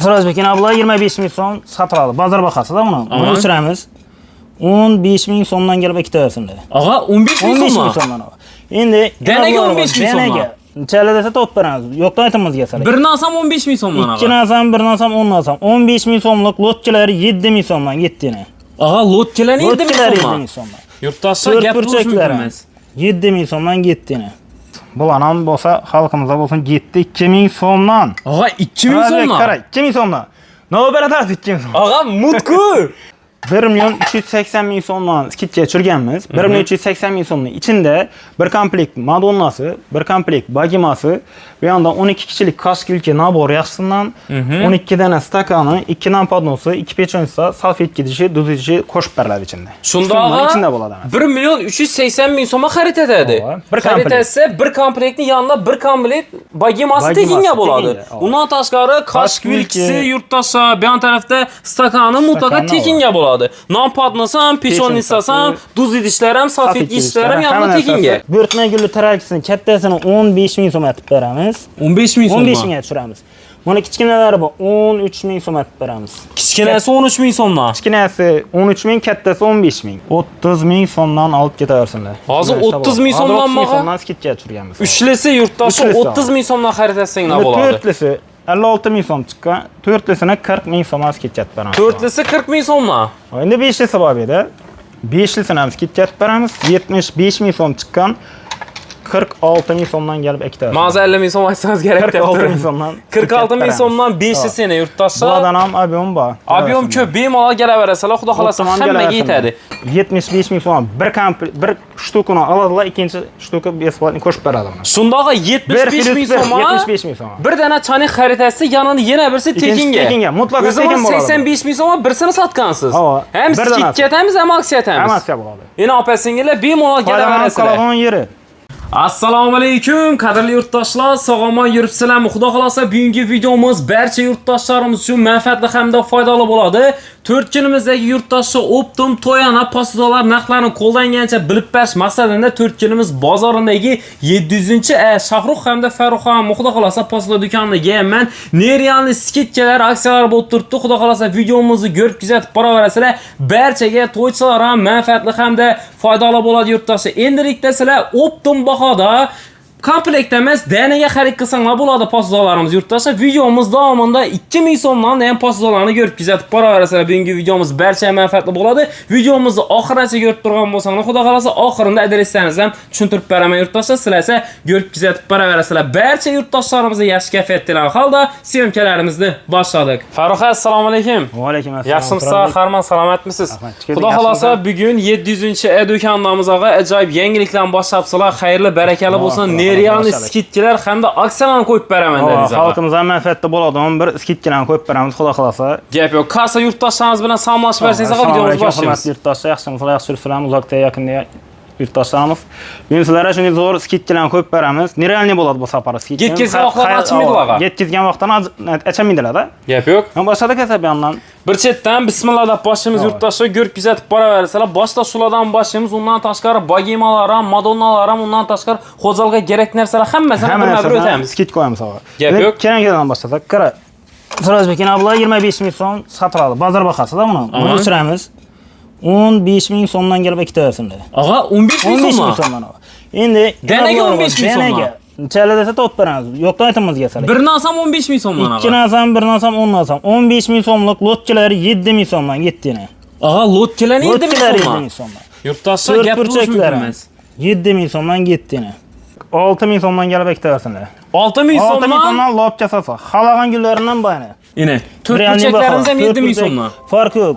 Sirojbek abla 25 ming so'm sotib oldi. Bozor bahosida buni. Buni o'chiramiz. 15 ming so'mdan kelib ikkitaversindi. Ag'a 15 ming so'mdan. Endi danaga 15 ming so'mdan. Chala desa top beramiz. Yo'qdan aytamizga salar. Bir narsam 15 ming so'mdan. Ikki narsam, bir narsam 10 narsam. 15 ming so'mlik lotchilari 7 ming so'mdan yetdini. Ag'a lotchilarni 7 ming so'mdan. Yurtdoshlar gap bo'lishmagin emas. 7 ming so'mdan yetdini. Bular ham bo'lsa xalqimizda bo'lsin 2 ming so'mdan. Ag'a 2 ming so'mdan. Qara, 2 ming so'mdan. Nima berasiz 2 ming so'm? Ag'a mutku. 1 million 380 ming so'mdan skidga tushirganmiz. 1 million 380 ming so'mning ichida bir komplekt Madonnasi, bir komplekt bagimasi, bu yoqda 12 kishilik kostyulka nabor yaxshisidan 12 dana stakani, 2 nan podnosi, 2 pechonsa, salfetka idishi, duz idishi qo'shib beriladi ichida. Shunda ichida bo'ladi. 1 million 380 ming so'mga xarid etadi. Xarid etsa, bir komplektni yanında bir komplekt bagimasi tekinga bo'ladi. Undan tashqari kostyulkasi, yurtdoshlar, bu yon tarafda stakani mutlaqo tekinga bo'ladi. Non podnosi ham, pechonnisasi ham, duz idishlari ham, salfetka idishlari ham yanında tekinga. Bo'rtma gulli tarakisini kattasini 15 ming so'm aytib beramiz. 15 ming so'm. 15 mingga tushiramiz. Mana kichkinalari bor, 13 ming so'm aytib beramiz. Kichkinasi 13 ming so'mdan. Kichkinasi 13 ming, kattasi 15 ming. 30 ming so'mdan olib ketaversinlar. Hozir 30 ming so'mdan so'mdan skidga tushirganmiz. Uchlisi yurtdoshi 30 ming so'mdan xarid etsanglar bo'ladi. To'rtlisi 56 ming so'm chiqqan. To'rtlisini 40 ming so'mdan skidga beramiz. To'rtlisi 40 ming so'mdan. Endi 5lisi bor edi. 5lisini ham skidga beramiz. 75 ming so'm chiqqan. 46 ming so'mdan kelib ikkita. Ma'za 50 ming so'm aytsangiz kerak deb 46 ming so'mdan. 46 ming so'mdan 5lisini yurtdoshlar. Bulardan ham ob'yom bor. Ob'yom ko'p, bemalol kelaverasalar, xudo xolasa hammaga yetadi. 75 ming so'm bir shtukini oladilar, ikkinchi shtuki besplatni qo'shib beradi. Shundoqa 75 ming so'm. 75 ming so'm. Bir dana chanik xarid etsa, yanini yana birisi tekinga. Tekinga, mutlaqo tekin bo'ladi. 85 ming so'm birsini sotgansiz. Ham skidga ham, ham aksiya ham. Ham aksiya bo'ladi. Endi opa-singillar bemalol kelaverasizlar. Qolgan yeri. Assalomu alaykum, qadrli yurtdoshlar, sog'omon yuribsizlarmi? Xudo xolasa bugungi videomiz barcha yurtdoshlarimiz uchun manfaatli hamda foydali bo'ladi. 4 kunimizdagi yurtdoshlar Optum Toyana posdalar narxlarini qo'llangancha bilib berish maqsadida 4 kunimiz bozorindagi 700-a Shahrux hamda Farruxxon xudo xolasa posda do'konida gelman. Nerealni skidkalar, aksiyalar bo'lib turibdi. Xudo xolasa videomizni ko'rib kuzatib boraverasizlar. Barchaga to'ychilar ham manfaatli hamda foydali bo'ladi yurtdoshlar. Endilikda sizlar Optum bahoda komplekt emas, danaga xarid qilsanglar bo'ladi posdalarimiz yurtdoshlar. Videomiz davomida 2000 so'mdan ham posdalarni ko'rib kuzatib boraverasizlar. Bugungi videomiz barcha manfaatli bo'ladi. Videomizni oxirigacha ko'rib turgan bo'lsanglar, xudo xolasa oxirinda adreslaringizni ham tushuntirib beraman yurtdoshlar. Sizlar esa ko'rib kuzatib boraverasizlar. Barcha yurtdoshlarimizga yaxshi kayfiyat tilagan holda syomkalarimizni boshladik. Farruh, assalomu alaykum. Va alaykum assalom. Yaxshimisiz? Harman salomatmisiz? Xudo xolasa bugun 700-chi do'konimizga ajoyib yangiliklarni boshlabsizlar. Xayrli, barakali bo'lsin. Nerealni skidkalar hamda aksiyalarni qo'yib beraman dedingiz. Xalqimizga manfaatli bo'ladigan bir skidkalarni qo'yib beramiz, xudo xolasa. Gap yo'q. Kasa yurtdoshlarimiz bilan salomlashib bersangiz, videomizni boshlaymiz. Yurtdoshlar, yaxshimisizlar, yaxshi yuribsizlarmi? Uzoqda, yaqinda yurtdoshlarimiz. Bugun sizlarga shunday zo'r skidkalarni qo'yib beramiz. Nerealni bo'ladi bu safar skidka. Yetkazgan vaqtlarni ochmaydilar. Yetkazgan vaqtdan achamaydilar-da. Gap yo'q. Men boshladik esa bu yandan. Bir chetdan bismillah deb boshimiz yurtdoshlar ko'rib kuzatib boraverasizlar. Boshda shulardan boshimiz, undan tashqari bagimalar ham, madonnalar ham, undan tashqari xo'jalga kerak narsalar hammasini bir o'tamiz. Skid qo'yamiz hozir. Gap yo'q. Kerakdan boshlasak, qara. Sirojbek abla 25 ming so'm sotib oldi. Bozor bahosida buni. Buni o'chiramiz. 15 ming so'mdan kelib ikkitaversindi. Ag'a 15 ming so'mdan. Endi danaga 15 ming so'mdan. Chala desa top beramiz. Yo'qdan aytamizga salar. Bir narsam 15 ming so'mdan. Ikki narsam, bir narsam 10 narsam. 15 ming so'mlik lotchilari 7 ming so'mdan yetdini. Ag'a lotchilarni 7 ming so'mdan. Yurtdoshlar gap bo'lmaymiz. 7 ming so'mdan yetdini. 6 ming so'mdan kelib ikkitaversindi. 6 ming so'mdan. 6 ming so'mdan lopcha sotsa, xalagan gullaridan bayni. Ini 4 burchaklarimiz ham 7 ming so'mdan. Farq yo'q.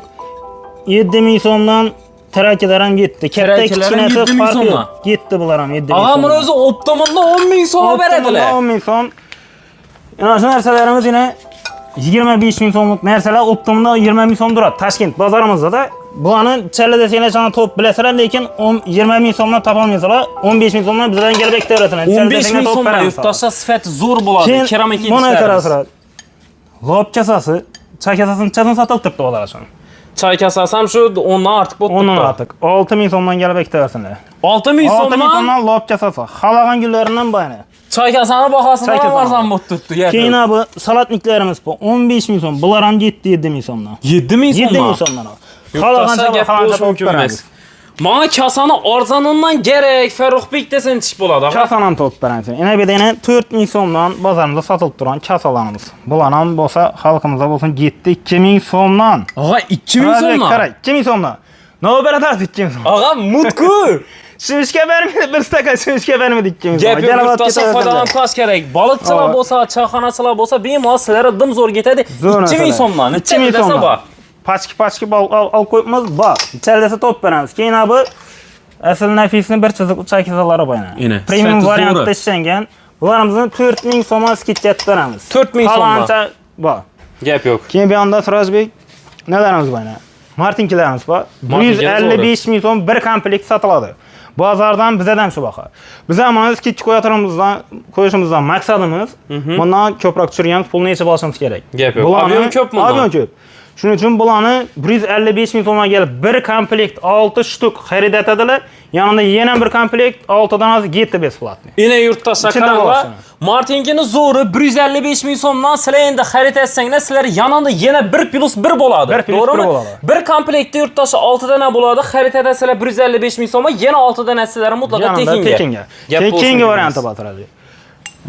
7 ming so'mdan tarakilar ham yetdi. Katta kichkinasi farq yo'q. Yetdi bular ham 7 ming. Ag'a, men o'zi Optumda 10 ming so'm beradilar. 10 ming so'm. Yana shu narsalarimiz yana 25 ming so'mlik narsalar Optumda 20 ming so'm turadi. Toshkent bozorimizda bularni chala desanglar chana top bilasizlar, lekin 20 ming so'mdan topolmaysizlar. 15 ming so'mdan bizdan kelib ikkitaverasizlar. 15 ming so'mdan yurtdoshlar sifati zo'r bo'ladi. Keramik idishlar. Lopchasasi, chakasasini chadan sotilib turibdi ular uchun. Choy kasasi ham shu 10 dan ortiq bo'lib turibdi. 10 dan ortiq. 6 ming so'mdan kelib ikkitaversinlar. 6 ming so'mdan lopchasasi, xalagan gullaridan bayni. Çay kasani bahasını Çay kasani. arzon bo'lib turibdi. Gap Keyin yo'q. bu salatniklarimiz bu 15 ming so'm. Bular ham 7 ming so'mdan. 7 ming 7 so'mdan. ming so'mdan. Yurtdoshlar gap bo'lishi mumkin emas. Mana kasani arzonundan kerak Farruhbek desen ish bo'ladi. Kasan ham topib beramiz. Yana bir dena 4 ming so'mdan bozorimizda sotilib turgan kasalarimiz. Bular ham bo'lsa xalqimizda bo'lsin 7-2 ming so'mdan. Og'a 2 ming so'mdan. Qara, 2 ming so'mdan. Nima berasiz 2 ming so'm? Og'a mutku. Shishga bermaydi, bir stakan shishga bermaydi 2 ming so'm. Gap yo'q, yurtdoshlar foydalanib kerak. Baliqchilar bo'lsa, choyxonachilar bo'lsa, bemalol sizlarga dim zo'r ketadi. 2 ming so'mdan. 2 ming so'mdan. Pachki al qo'yibmiz, bor. Ichaldasa topib beramiz. Keyin bu asl nafisni bir chiziq uchak hizalari bor yana. Premium variantda ishlangan. Bularimizni 4 ming so'mga skidga beramiz. 4 ming so'mga. Qalancha bor. Gap yo'q. Keyin bu yoqda Sirojbek nelarimiz bor yana? Martinkilarimiz bor. 155 ming so'm bir komplekt sotiladi. Bozordan bizdan shu baho. Biz ham mana skidga qo'yishimizdan maqsadimiz bundan ko'proq tushirgan pulni yechib olishimiz kerak. Gap yo'q. Ob'yom ko'p bundan. Ob'yom ko'p. Shuning uchun bularni 155 ming so'mga kelib bir komplekt 6 shtuk xarid etadilar. Yanında yana bir komplekt 6 dan 7 besplatni. Ine yurtdoshlar qaranglar. Martinkini zo'ri 155 ming so'mdan sizlar endi xarid etsanglar, sizlar yanında yana 1+1 bo'ladi. To'g'rimi? Bir komplektda yurtdoshlar 6 dana bo'ladi. Xarid etsanglar 155 ming so'mga yana 6 dana sizlar mutlaqo tekinga. Keyingi varianti bor turadi.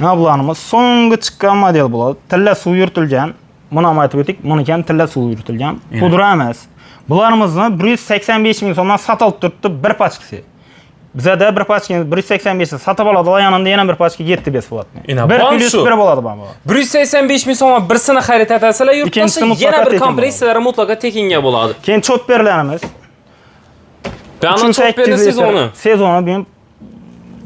Mana bularimiz so'nggi chiqqan model bo'ladi. Tilla suv yuritilgan. Buni ham aytib o'tdik, buniki ham tilla suv yuritilgan. Pudra emas. Bularimizni 185 ming so'mdan sotilib turibdi bir pachkasi. Bizda bir pachkani 185 ta sotib oladilar, yanında yana bir pachka 7 besplatni. 1+1 bo'ladi bu. 185 ming so'mga birsini xarid etasizlar, yurtdoshlar yana bir komplekt sizlar mutlaqo tekinga bo'ladi. Keyin chopperlarimiz. Qani chopperni sezoni bu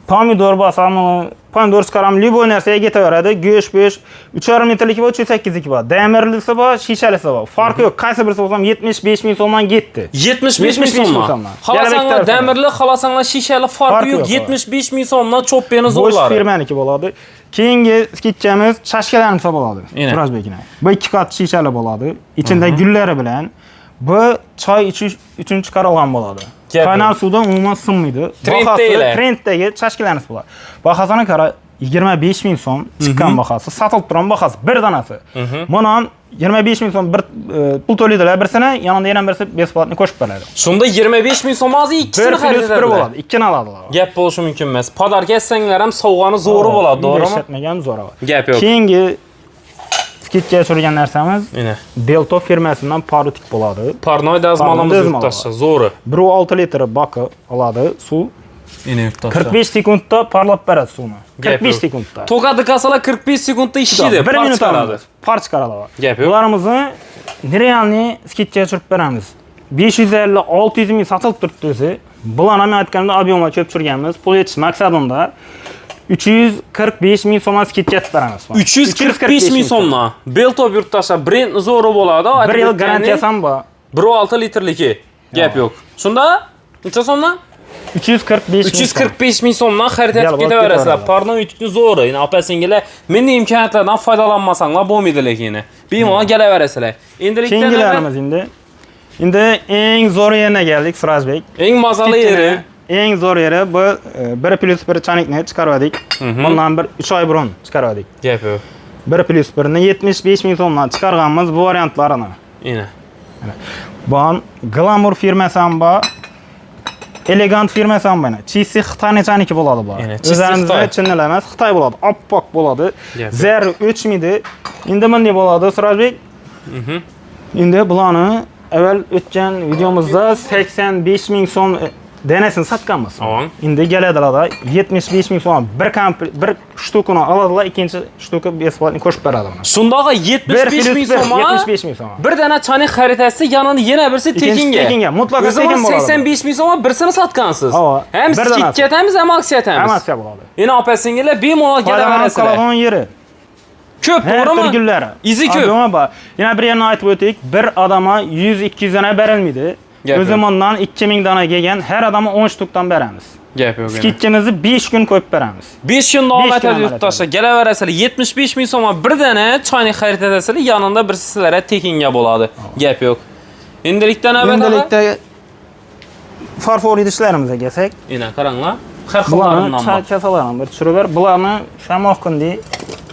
pomidor bosami, pomidor chiqaram, liboy narsaga ketaveradi. Go'sht 3,5 metrlik va 308lik bor. Damirlisi bor, shishalisi bor. Farqi yo'q. Qaysi birisi bo'lsam 75 ming so'mdan ketdi. 75 ming so'mdan. Xohlasanlar damirli, xohlasanlar shishali farqi yo'q. 75 ming so'mdan chopperni zo'rlari. Bo'sh firmaniki bo'ladi. Keyingi skitchamiz chashkalarni bo'ladi. Turojbekina. Bu 2 qat shishali bo'ladi. Ichida gullari bilan bu choy ichish uchun chiqarilgan bo'ladi. Qaynar suvda umuman sinmaydi. Trenddagi chashkalarimiz bo'ladi. Bahosini qara 25 ming so'm chiqqan bahosi, sotilib turgan bahosi bir danasi. Mana ham 25 ming so'm bir pul to'laydilar birsini, yanında yana birisi besplatni qo'shib beradi. Shunda 25 ming so'mga ikkisini xarid etadi. Bir bo'ladi, ikkini oladilar. Gap bo'lishi mumkin emas. Podarka etsanglar ham sovg'ani zo'ri bo'ladi, to'g'rimi? Yetmagan zo'ri. Gap yo'q. Keyingi skidga tushirgan narsamiz Delto firmasidan parotik bo'ladi. Parnoy dazmolamiz yurtdoshlar, zo'ri. 1,6 litr baki oladi suv. 45 sekundda parlab beradi suvni. 45 sekundda. To'g'ri qasalar 45 sekundda ishlaydi. 1 minut oladi. Par chiqaradi. Gap yo'q. Bularimizni realniy skidga tushirib beramiz. 550-600 ming sotilib turibdi o'zi. Bularni men aytganimda ob'yomga ko'p tushirganmiz. Pul yetish maqsadida 345 ming so'mga skidga beramiz. 345 ming so'mdan. Beltop yurtdoshlar brendni zo'ri bo'ladi. 1 yil garantiyasi ham bor. 1,6 litrligi. Gap yo'q. Shunda necha so'mdan? 345 ming so'mdan xarid etib ketaverasizlar. Parnoy yutuqni zo'ri. Ya'ni opa-singillar, menning imkoniyatlardan foydalanmasanglar bo'lmaydi lekin. Bemalol kelaverasizlar. Endilikda Endi eng zo'r yerga keldik, Sirojbek. Eng mazali yeri. Eng zo'r yeri bu 1+1 chanikni chiqardik. Bundan bir 3 oy burun chiqardik. Gap yo'q. 1+1ni 75 ming so'mdan chiqarganmiz bu variantlarini. Bu Glamour firmasi ham bor. Elegant firmasi ham bor. Chisi Xitoy chaniki bo'ladi bu. O'zimizda chinnilar emas, Xitoy bo'ladi. Oppoq bo'ladi. Zarri o'chmaydi. Endi bunday bo'ladi, Sirojbek. Endi bularni avval o'tgan videomizda 85 ming so'm denesini sotganmiz. Endi keladilar 75 ming so'm bir shtukini oladilar, ikkinchi shtuki besplatni qo'shib beradi buni. Shundoq 75 ming so'm. 75 ming so'm. Bir dana chanik xarid etsa, yanında yana birisi tekinga. Tekinga, mutlaqo tekin bo'ladi. 85 ming so'm birsini sotgansiz. Ham skidga etamiz, ham aksiya etamiz. Ham aksiya bo'ladi. Endi opa-singillar bemalol kelaverasizlar. Qolgan yeri ko'p, to'g'rimi? Turgullari. Izi ko'p. Yana bir yerni aytib o'tdik. Bir odamga 100-200 dana berilmaydi. O'zimizdan 2000 dana kelgan har odamga 10 shtukdan beramiz. Gap yo'q. Skidchimizni 5 kun qo'yib beramiz. 5 kun davom etadi yurtdoshlar. Kelaverasizlar 75 ming so'mga bir dana choynik xarid etasizlar, yanında birisi sizlarga tekinga bo'ladi. Gap yo'q. Endilikda navbatda farfor idishlarimizga kelsak, qaranglar. Har Bularni xillaridan çay bor. kasalardan bir çürüber. Bularni şamoq kundi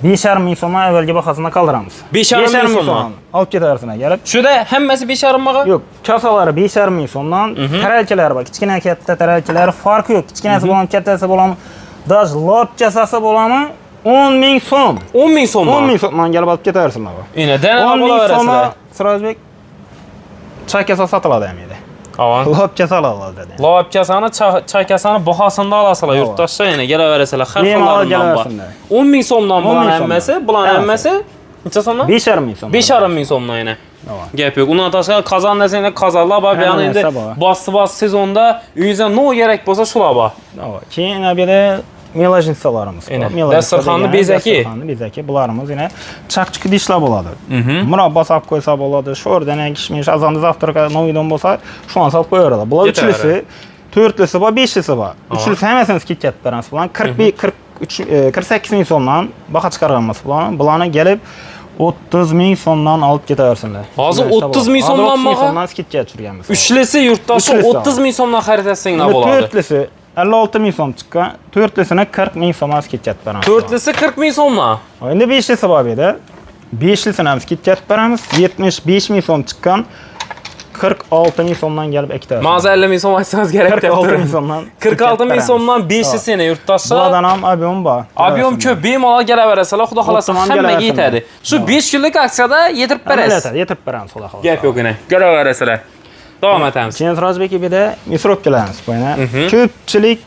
5,5 ming so'm avvalgi bahosida qoldiramiz. 5,5 ming so'mdan. olib ketaversina kelib. Shuda hammasi 5,5 mingga? Yo'q, kasalari 5,5 ming so'mdan, taralchalari bor. Kichkina katta taralchalari farqi yo'q. Kichkinasi bo'lami, kattasi bo'lami, daj lop kasasi bo'lami 10 ming so'm. 10 ming so'm. 10 ming so'mdan kelib olib ketaversina bu. Ina, dana 10 ming bo'laverasizlar. so'mga Sirojbek çay kasasi sotiladi ham edi. Avan. Lop kasal oladi dedi. Lop kasani, çay kasani bahosida olasizlar. Yurtdoshlar yana kelaverasizlar. Har xillaridan bor. 10 ming so'mdan bular hammasi, bular hammasi necha so'mdan? 5,5 ming so'm. 5,5 ming so'mdan yana. Gap yo'q. Undan tashqari qozon desanglar qozonlar bor. Bu yerda endi bossi sezonda uyingizda no kerak bo'lsa shular bor. Keyin yana melajinsalarimiz bor. Dasturxonni bezaki. Dasturxonni bezaki. Bularimiz yana chaqchiq idishlar bo'ladi. Murabbo solib qo'ysa bo'ladi. Sho'rdan kishmish, azonda zavtraka novidon bo'lsa, shuni solib qo'yaveradi. Bular uchlisi, to'rtlisi bor, beshlisi bor. Uchlisi hammasini ketib beramiz. Bular 48 ming so'mdan baho chiqarganmiz bularni. Bularni kelib 30 ming so'mdan olib ketaversinlar. Hozir 30 ming so'mdan so'mdan skitga tushirganmiz. Uchlisi yurtdoshi 30 ming so'mdan xarid etsanglar bo'ladi. To'rtlisi 56 ming so'm chiqqan, to'rtlisini 40 ming so'mga ketib beramiz. To'rtlisi 40 ming so'mdan. Endi beshlisi bor edi. Beshlisini ham ketib beramiz. 75 ming so'm chiqqan. 46 ming so'mdan kelib ekitamiz. Ma'za 50 ming so'm aytsangiz kerak deb 46 ming so'mdan. 46 ming so'mdan 5'lisini yurtdoshlar. Bulardan ham ob'yom bor. Ob'yom ko'p, bemalol kelaverasizlar, xudo xolasa hammaga yetadi. Shu 5 kunlik aksiyada yetirib berasiz. Yetirib beramiz, xudo xolasa. Gap yo'q ina. Kelaverasizlar. Davom etamiz. Keyin Sirojbek ibida misrobkalarimiz bo'yna. Ko'pchilik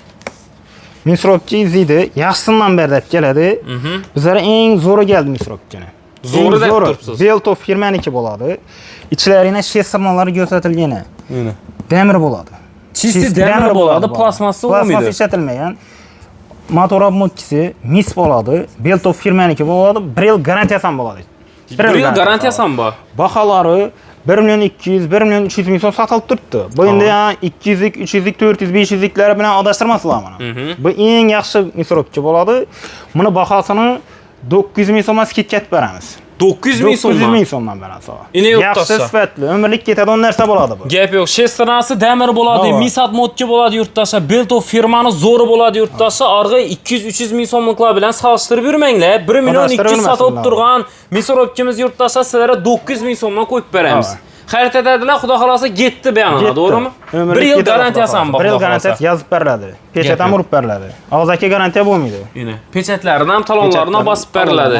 misrobchi izlaydi, yaxshisidan beri deb keladi. Bizlar eng zo'ri keldi misrobchini. Zo'ri deb turibsiz. Beltov firmaniki bo'ladi. Ichlariga shestermalari ko'rsatilgan. Demir bo'ladi. Chisti demir bo'ladi, plastmassa bo'lmaydi. Plastmassa ishlatilmagan. Motor obmotkisi mis bo'ladi. Beltov firmaniki bo'ladi. 1 yil garantiyasi ham bo'ladi. 1 yil garantiyasi ham bor. Baholari 1 million 200, 1 million 300 ming so'm sotilib turibdi. Bu endi 200 lik, 300 lik, 400, 500 liklar bilan adashtirmasizlar buni. Bu eng yaxshi misrobchi bo'ladi. Buni bahosini 900 ming so'mga ketib beramiz. 900 ming so'm. 900 ming so'mdan berasiz. Yaxshi sifatli, umrlik ketadigan narsa bo'ladi bu. Gap yo'q. Shesternasi demir bo'ladi, misat modki bo'ladi yurtdoshlar. Beltov firmani zo'ri bo'ladi yurtdoshlar. Orqa 200-300 ming so'mliklar bilan solishtirib yurmanglar. 1 million 200 sotib turgan misrobchimiz yurtdoshlar sizlarga 900 ming so'mdan qo'yib beramiz. Xarid etadilar, xudo xolasa ketdi beyanada, to'g'rimi? 1 yil garantiyasi ham bor. 1 yil garantiyasi yozib beriladi. Pechat ham urib beriladi. Og'zaki garantiya bo'lmaydi. Ina, pechatlarini ham, talonlarini ham bosib beriladi.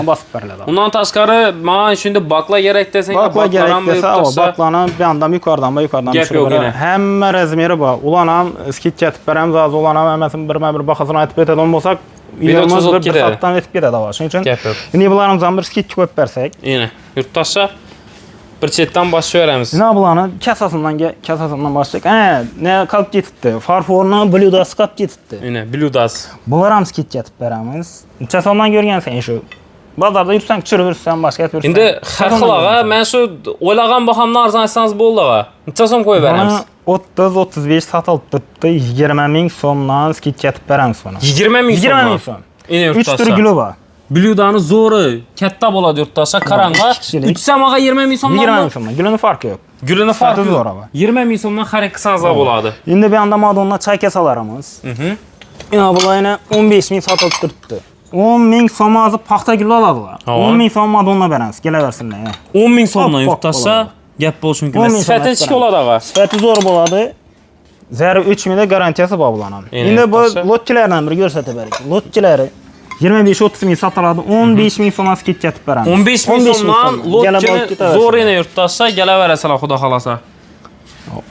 Undan tashqari, men shunda baklar kerak desanglar, baklar ham baklarni bu yoqdan yuqoridan tushirib hamma razmeri bor. Ular ham sketchatib beramiz, hozir ular ham hammasini birma-bir bahosini aytib beradigan bo'lsak, videomiz bir soatdan o'tib ketadi. Shuning uchun endi bularimizni ham bir sketch qo'yib bersak. Ina, yurtdoshlar bir chetdan boshlayveramiz. Nima bularni kasasidan boshlaylik. Ne qolib ketibdi. Farforni blyudasi qolib ketibdi. Ina, blyudasi. Bular ham ketib beramiz. Necha so'mdan ko'rgansan shu? Bozorda yursang, tushirib yursan, boshqa aytib yursan. Endi har xilaga men shu o'ylagan bahamni arzon aytsangiz bo'ldi-a. Necha so'm qo'yib beramiz? 30-35 sotilib turibdi. 20 ming so'mdan ketib beramiz buni. 20 ming so'm. Ina yurtdoshlar. 3 tur guli bor. Blyudani zo'ri katta bo'ladi yurtdoshlar. Qaranglar. 3 samaga 20 ming so'mdan. 20 ming so'mdan. Gulini farqi yo'q. Gulini farqi zo'r. 20 ming so'mdan xarid qilsangiz bo'ladi. Endi bu yoqda Madonna çay kasalarimiz. Ina bularni 15 ming sotilib turibdi. 10 ming so'm hozir paxta gul oladilar. 10 ming so'm Madonna beramiz, kelaversinlar. 10 ming so'mdan yurtdoshlar gap bo'lishi mumkin. Sifati ichki bo'ladi ag'a. Sifati zo'r bo'ladi. Zari 3 mingda garantiyasi bor bularning. Endi bu lotchilardan bir ko'rsatib bering. Lottchilari 25-30 ming sotiladi, 15 ming so'mga ketib beramiz. 15 ming so'mdan lotchini zo'rini yurtdoshlar kelaverasizlar, xudo xolasa.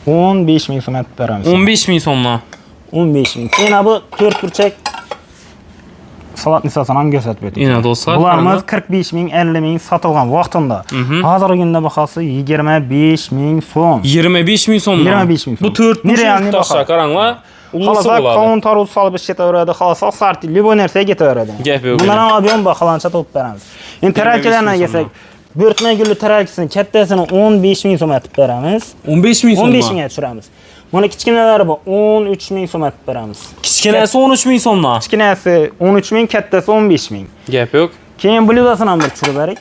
15 ming so'm aytib beramiz. 15 ming so'mdan. 15 ming. Yana bu 4 burchak salat nisasini ham ko'rsatib o'tdik. Ina do'stlar. Bularimiz 45 ming, 50 ming sotilgan vaqtida. Hozirgi kunda bahosi 25 ming so'm. 25 ming so'mdan. 25 ming so'm. Bu 4 yurtdoshlar, qaranglar. Xalosa kontor solib ketaveradi, xalosa sarti liboy narsaga ketaveradi. Gap yo'q. Bundan ham ob'yom bor, qalancha topib beramiz. Endi taralkalarni kelsak, bo'rtma gulli taralkasini kattasini 15 ming so'm aytib beramiz. 15 ming so'm. 15 mingga tushiramiz. Mana kichkinalari bor, 13 ming so'm aytib beramiz. Kichkinasi 13 ming so'mdan. Kichkinasi 13 ming, kattasi 15 ming. Gap yo'q. Keyin blyudasini ham bir tushirib berik.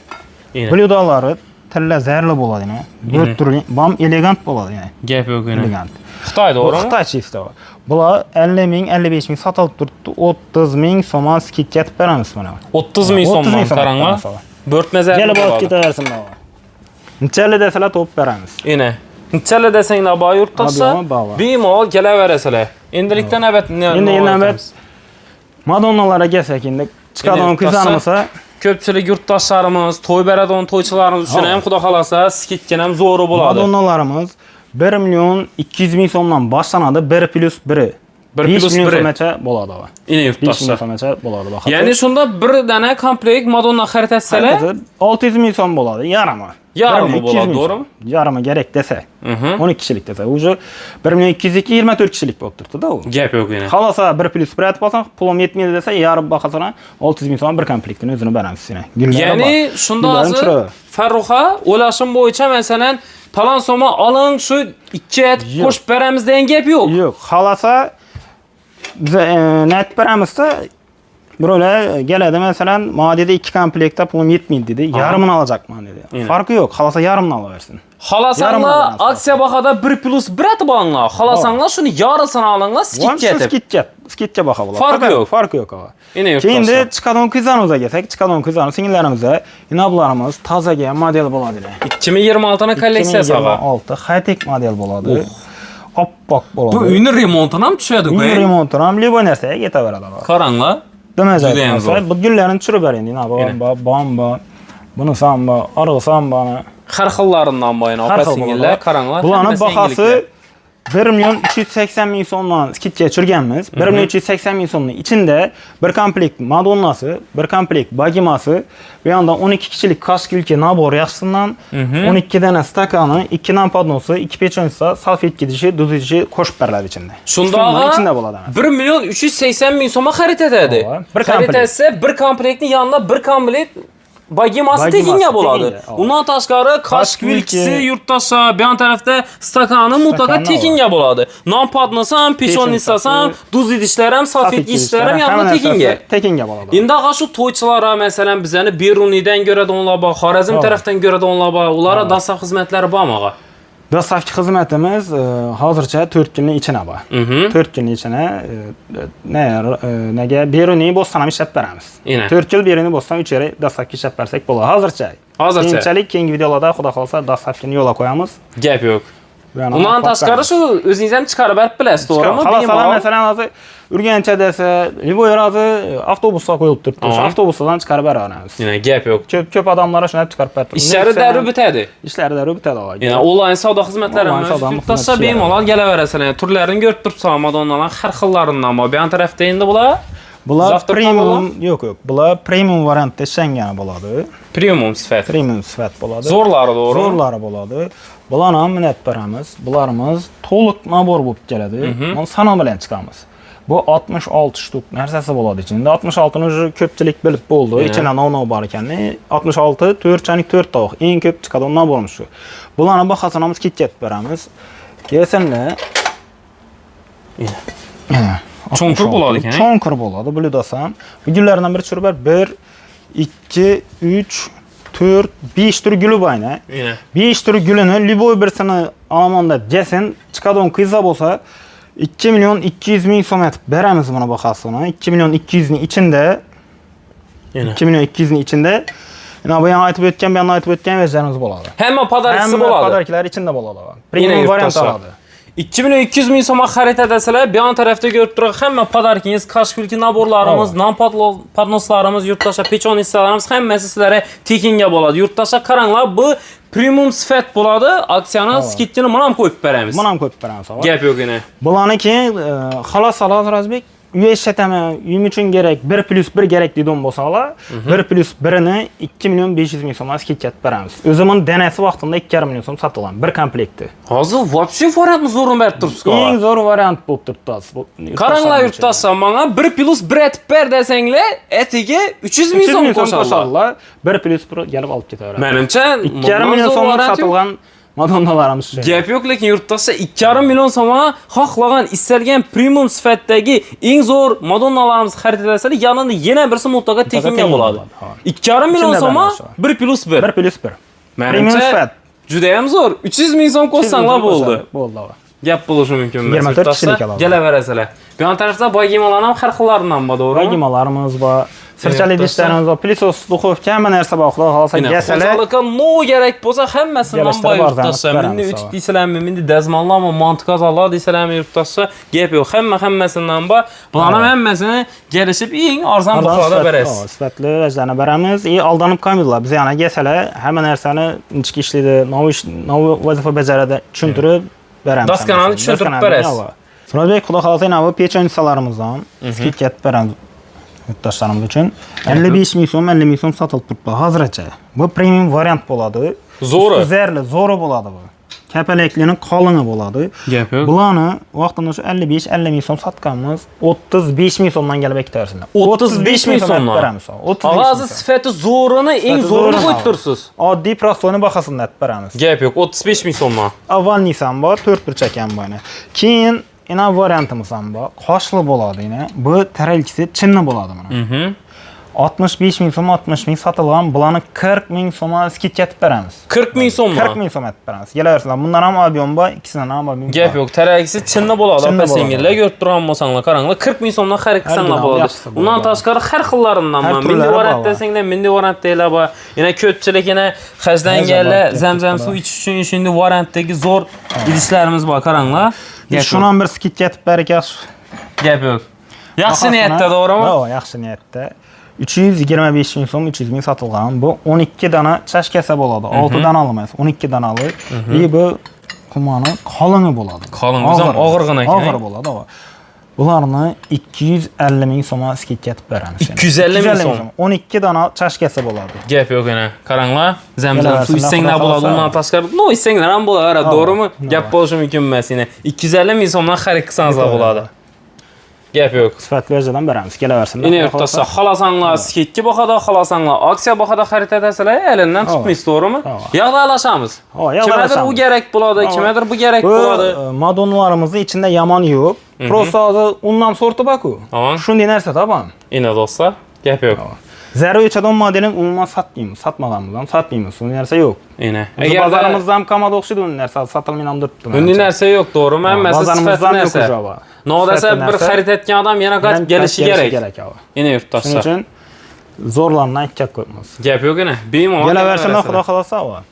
Blyudalari tilla zarli bo'ladi, ya'ni. Bir turli, bam elegant bo'ladi, ya'ni. Gap yo'q yana. Elegant. Xitoy to'g'rimi? Xitoy chifti bu. Bular 50 ming, 55 ming sotilib turibdi. 30 ming so'm skidga yetib beramiz mana. 30 ming so'm qaranglar. Bo'rtmazar. Kelib olib ketaversin mana. Nechalar desalar topib beramiz. Ene. Nechalar desanglar bor yurtdoshlar. Bemalol kelaverasizlar. Endilikdan navbat endi navbat Madonnalarga kelsak, endi chiqadigan kuzanmasa, ko'pchilik yurtdoshlarimiz, to'y beradigan to'ychilarimiz uchun ham xudo xolasa skidga ham zo'ri bo'ladi. Madonnalarimiz 1 million 200 ming so'mdan boshlanadi, 1 plus 1. 1 5 plus million 1. so'mgacha bo'ladi bu. 5 million so'mgacha bo'ladi bu. Ya'ni shunda bir dana komplekt Madonna xaritasilar 600 ming so'm bo'ladi, yarimi. Yarimi bo'ladi, to'g'rimi? Yarimi kerak desa. 12 kishilik desa, o'zi 1 million 202 24 kishilik bo'lib turibdi-da u. Gap yo'q yana. Xalosa 1 plus 1 aytib olsam, pulim yetmaydi desa, yarim baqasana 600 ming so'm bir komplektini o'zini beramiz sizga. Ya'ni shunda hozir Farruxa o'lashim bo'yicha masalan falon so'ma oling shu 2 aytib qo'shib beramiz degan gap yo'q. Yo'q, xalosa biz aytib beramizda birovlar keladi masalan, menga dedi 2 komplektda pulim yetmaydi dedi, yarmini olacakman dedi. Farqi yo'q, xalosa yarmini olaversin. Xolasanglar aksiya bahada 1 plus 1 atib olinglar. Xolasanglar shuni yarısini olinglar, skidga atib. Skidga baho bo'ladi. Farqi yo'q. Endi chiqadigan kuzanimizga kelsak, chiqadigan kuzani singillarimizda inoblarimiz tozaga model bo'ladi. 2026 ning kolleksiyasi va 6 high-tech model bo'ladi. Oppoq bo'ladi. Bu uyni remontini ham tushadi-ku. Uyni remontini ham libo narsaga ketaveradi. Qaranglar. Demak, bu gullarni tushirib bering. Bomba, buni samba, arg'i sambani. Har xillaridan bo'yin opa-singillar, qaranglar. Bularning bahasi 1 million 280 ming so'mdan skidga tushirganmiz. 1 million 280 ming so'mning ichida bir komplekt Madonnasi, bir komplekt bagimasi, bu yoqda 12 kishilik kaskilki nabor yaxshisidan 12 dana stakani, 2 nan podnosi, 2 pechonsa, salfetka idishi, duz idishi qo'shib beriladi ichida. Shunda ichida bo'ladi. 1 million 380 ming so'm xarid etadi. Bir xaritasi, bir komplektning yonida bir komplekt bagimasi tekinga bo'ladi. Undan tashqari kashkvilkisi, yurtdoshlar, bu yon tarafda stakani mutlaqo tekinga bo'ladi. Non podnosi ham, pechonnisasi ham, duz idishlari ham, salfetka idishlari ham yonida tekinga bo'ladi. Endi shu to'ychilar masalan bizani Beruniydan ko'radiganlar bor, Xorazm tarafdan ko'radiganlar bor. Ularga dastlab xizmatlari bormi? Dastlabki xizmatimiz hozircha 4 kunning ichida bor. 4 kunning ichida nega Beruniy Bo'ston ham ishlab beramiz. 4 yil Beruniy Bo'ston 3 yil dastlabki ishlab bersak bo'ladi hozircha. Keyinchalik keyingi videolarda xudo xolsa dastlabkini yo'lga qo'yamiz. Gap yo'q. Undan tashqari shu o'zingiz ham chiqarib berib bilasiz, to'g'rimi? Masalan hozir Urgancha desa, liboy rozi avtobusga qo'yib turibdi. O'sha avtobusdan chiqarib beramiz. Gap yo'q. Ko'p odamlar shuni chiqarib beradi. Ishlari darrov bitadi. Ishlari darrov bitadi. Onlayn savdo xizmatlarimiz yurtdoshlar bemalol kelaverasizlar. Turlarini ko'rib turibsiz, Madonnalar har xillaridan bor. Bu yon tarafda endi bular premium yo'q. Bular premium variantda ishlangan bo'ladi. Premium sifat bo'ladi. Zo'rlari to'g'ri. Zo'rlari bo'ladi. Bularni ham minat beramiz. Bularimiz to'liq nabor bo'lib keladi. Mana sana bilan chiqamiz. Bu 66 shtuk narsasi bo'ladi ichida. 66 ni ko'pchilik bilib bo'ldi. Ichida nov bor ekan. 66 4x4 tovuq. Eng ko'p chiqadigan naborimiz shu. Bularni bahosini ham ketib beramiz. Kelsinlar. Cho'nqir bo'ladi ekan. Cho'nqir bo'ladi, bilib-dasam. Bu gullardan biri tushirib 1 2 3 4 5 tur guli bor edi. 5 tur gulini liboy birsini olaman deb desin, chiqadigan qiza bo'lsa 2 million 200 ming so'm etib beramiz buni bahosini. 2 million 200 ning ichida 2 million 200 ning ichida bu yana aytib o'tgan, bu yana aytib o'tgan versiyamiz bo'ladi. Hamma podarkasi bo'ladi. Hamma podarklar ichida bo'ladi. Premium variant oladi. 2 million 200 ming so'm xarid etasalar, bu yon tarafda ko'rib turgan hamma podarkingiz, kashkvilki naborlarimiz, non podnoslarimiz, yurtdoshlar pechonnisalarimiz hammasi sizlarga tekinga bo'ladi. Yurtdoshlar qaranglar, bu premium sifat bo'ladi. Aksiyani skidkini mana ham qo'yib beramiz. Mana ham qo'yib beramiz. Gap yo'q yana. Bularni keyin xolos Razbek uy ishlataman, uyim uchun kerak 1 plus 1 kerak degan bo'lsalar, 1 plus 1ni 2 million 500 ming so'm skidga beramiz. O'zimin danasi vaqtida 2,5 million so'm sotilgan bir komplekti. Hozir вообще variantni zo'rini berib turibsiz-ku. Eng zo'r variant bo'lib turibdi. Qaranglar yurtdoshlar, menga 1 plus 1 aytib ber desanglar, etiga 300 ming so'm qo'shadilar. 1 plus 1 kelib olib ketaveradi. Menimcha 2,5 million so'm sotilgan Madonnalarimiz shu. Gap yo'q, lekin yurtdoshlar 2,5 million so'mga xohlagan istalgan premium sifatdagi eng zo'r Madonnalarimiz xarid etasalar, yanında yana birisi mutlaqo tekinga bo'ladi. 2,5 million so'mga 1 plus 1. 1 plus 1. Premium sifat. Juda ham zo'r. 300 ming so'm qo'shsanglar bo'ldi. Bo'ldi. Gap bo'lishi mumkin emas. 24 kishilik oladi. Kelaverasalar. Bu yon tarafda boygimalar ham har xillaridan bor, to'g'rimi? Boygimalarimiz bor. Sirchali idishlarimiz bor. Pilisos, duxovka, hamma narsa bor. Xudo xolasa gasalar. Xo'jalikka no kerak bo'lsa hammasidan boy yurtdoshlar. Meni uch deysizlarmi, meni dazmonlarmi, montkazallar deysizlarmi yurtdoshlar. Gap yo'q. Hammasidan bor. Bularning hammasini kelishib eng arzon bahoda berasiz. Sifatli rajlarni beramiz. Aldanib qolmaydilar. Biz yana gasalar hamma narsani ichki ishlaydi, novi vazifa bajaradi, tushuntirib beramiz. Daskanani tushuntirib berasiz. Murodbek, xudo xolasa yana bu pechonistalarimizdan skidga beramiz. Yurtdoshlarimiz uchun 55 ming so'm, 50 ming so'm sotilib turibdi hozircha. Bu premium variant bo'ladi. Zo'ri. Zerli, zo'ri bo'ladi bu. Kapalaklining qolini bo'ladi. Gap yo'q. Bularni vaqtida shu 55-50 ming so'm sotganmiz. 35 ming so'mdan kelib ektarsizlar. 35 ming so'mdan beramiz. Og'azi sifati zo'rini eng zo'rini qo'yib tursiz. Oddiy prostoni bahasida beramiz. Gap yo'q, 35 ming so'mdan. Avval Nissan bor, 4 burchak ham bor. Keyin ina variantimiz ham bor. Qoshli bo'ladi yana. Bu tarelkisi chinni bo'ladi mana. 65 ming so'm, 60 ming sotilgan, bularni 40 ming so'mga skidga etib beramiz. 40 ming so'mmi? 40 ming so'm etib beramiz. Kelaversizlar. Bundan ham ob'yom bor, ikkisidan ham ob'yom bor. Gap yo'q, taragisi chinni bo'ladi. Opa singillar ko'rib turgan bo'lsanglar, qaranglar, 40 ming so'mdan xarid qilsanglar bo'ladi. Undan tashqari har xillaridan bor. Mindi variant desanglar, mindi variant deylar bor. Yana ko'pchilik yana hajdanganlar zamzam suv ichish uchun shunday variantdagi zo'r idishlarimiz bor, qaranglar. Shuni ham bir skidga etib beramiz. Gap yo'q. Yaxshi niyatda, to'g'rimi? Yo'q, yaxshi niyatda. 325 ming so'm, 300 ming sotilgan. Bu 12 dona chashkasi bo'ladi. 6 donali emas, 12 donali. Bu qumani qolini bo'ladi. Qolini ham og'irg'in ekan. Og'ir bo'ladi. Bularni 250 ming so'mga skidga etib beramiz. 250 ming so'm. 12 dona chashkasi bo'ladi. Gap yo'q yana. Qaranglar, zamzam suv ichsanglar bo'ladi, undan tashqari no ichsanglar ham bo'ladi, to'g'rimi? Gap bo'lishi mumkin emas yana. 250 ming so'mdan xarid qilsanglar bo'ladi. Gap yo'q. Sifatli vajadan beramiz. Kelaversinlar. Ine yurtdoshlar, xohlasanglar skidga bahada, xohlasanglar aksiya bahada xarid etasizlar, elindan tutmaysiz, to'g'rimi? Yog'dalashamiz. Kimdir u kerak bo'ladi, kimdir bu kerak bo'ladi. Madonlarimizni ichida yomon yo'q. Prosta hozir undan sorti bor-ku. Shunday narsa topam. Ine do'stlar, gap yo'q. Zero uchadon modelini umuman satmaymiz, satmaganmiz ham satmaymiz. Unday narsa yo'q. Ine. Agar bozorimizda ham Kamada o'xshaydi unday narsa satolmay ham turibdi. Unday narsa yo'q, to'g'rimi? Hammasi sifatli narsa. Nodasa bir xarid etgan odam yana qaytib kelishi kerak. Ine yurtdoshlar. Shuning uchun zo'rlarni aytib qo'yamiz. Gap yo'q ene. Bemalol kelaversinlar, xudo xolasa.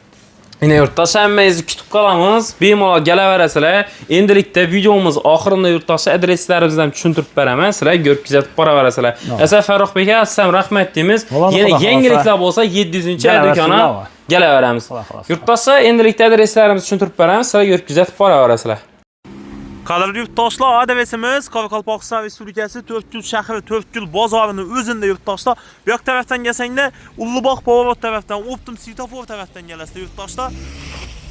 Ine yurtdoshlar, hammangizni kutib qolamiz. Bemalol kelaverasizlar. Endilikda videomiz oxirida yurtdoshlar adreslarimizdan tushuntirib beraman. Sizlar ko'rib kuzatib boraverasizlar. Asa Farruxbek aka, sizga rahmat deymiz. Yana yangiliklar bo'lsa 700-do'koni kelaveramiz. Yurtdoshlar, endilikda adreslarimizni tushuntirib beramiz. Sizlar ko'rib kuzatib boraverasizlar. Qadrli yurtdoshlar, adresimiz Qoraqalpog'iston Respublikasi 4 shahri, 4 bozorini o'zida yurtdoshlar. Bu yoq tarafdan kelsanglar, Ullubog' Povorot tarafdan, Optim Svetofor tarafdan kelasizlar yurtdoshlar.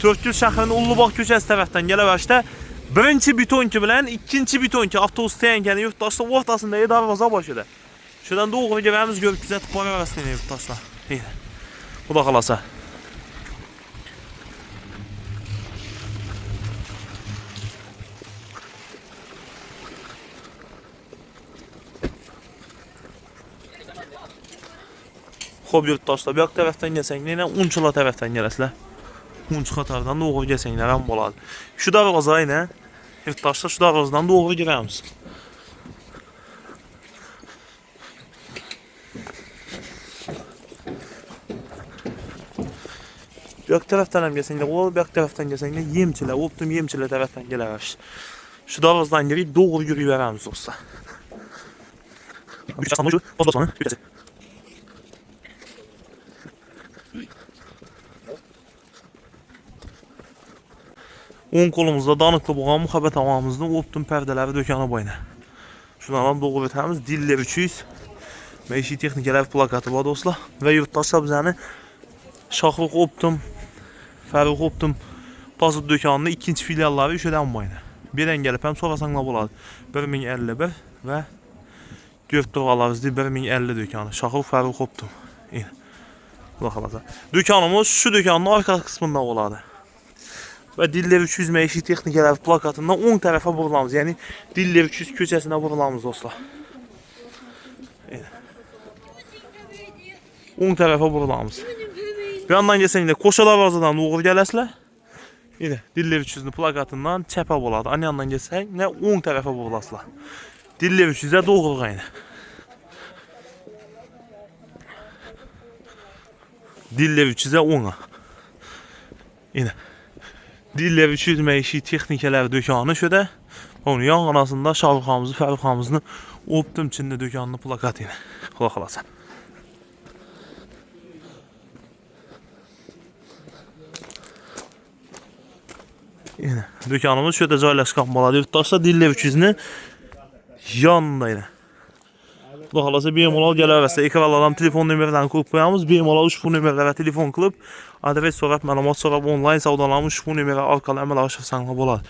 4 shahrining Ullubog' ko'chasi tarafdan kelaverishda birinchi betonki bilan ikkinchi betonki avtobus tayankani yurtdoshlar o'rtasindagi darvoza boshida. Shundan to'g'ri kelamiz, ko'rib kuzatib boraverasizlar yurtdoshlar. Xudo xolasa. Xo'p yurtdoshlar, bu yoq tarafdan kelsanglar, yana Unchilar tarafdan kelasizlar. Unchi qatordan to'g'ri kelsanglar ham bo'ladi. Shu darvoza ayna yurtdoshlar, shu darvozadan to'g'ri kiramiz. Bu yoq tarafdan ham kelsanglar, bu yoq tarafdan kelsanglar, yemchilar, Optim yemchilar tarafdan kelaverish. Shu darvozadan kirib to'g'ri yuraveramiz do'stlar. Bu shaxsan shu bozorni ko'chasi. O'ng qo'limizda doniqli bo'lgan muhabbat avomimizning Optim pardalari do'koni bo'yna. Shundan ham to'g'ri o'tamiz. Diller 300 maishiy texnikalar plakati bor do'stlar va yurtdoshlar bizani Shohruh Optim, Farruh Optim Tozib do'konining ikkinchi filiallari o'shadan bo'yna. Beran kelib ham so'rasanglar bo'ladi. 1051 va 4 turg'alarimizda 1050 do'koni. Shohruh Farruh Optim. Xudo xolasa. Do'konimiz shu do'konning orqa qismida bo'ladi. Va Diller 300 maishiy texnikalar plakatidan o'ng tarafga burilamiz. Ya'ni Diller 300 ko'chasina burilamiz do'stlar. O'ng tarafga burilamiz. Bir yandan gelsənglər Qoşalar Vazadan doğru gələsizlər. Yine Dillev 300'ün plakatından çəpə boladı. Ani yandan gəlsəng nə 10 tərəfə bolasızlar. Dillev 300'ə doğru qaynı. Dillev 300'ə 10'a. Yine Dillev 300 məişi texnikalar dökanı şödə. Onun yan qanasında Şavrxamızı, Fərxamızın Optum içində dökanını plakat yine. Qulaq alasan. Yine dökanımız şöyle joylashgan bo'ladi. Yurtdoshlar Dillev 300'nin yanında yine. Xudo xolasa bemalol kelaversa, ekranlardan telefon nomerlarini qo'yib qo'yamiz. Bemalol ushbu nomerlarga telefon qilib, adres so'rab, ma'lumot so'rab onlayn savdolarni ushbu nomerlar orqali amalga oshirsangiz bo'ladi.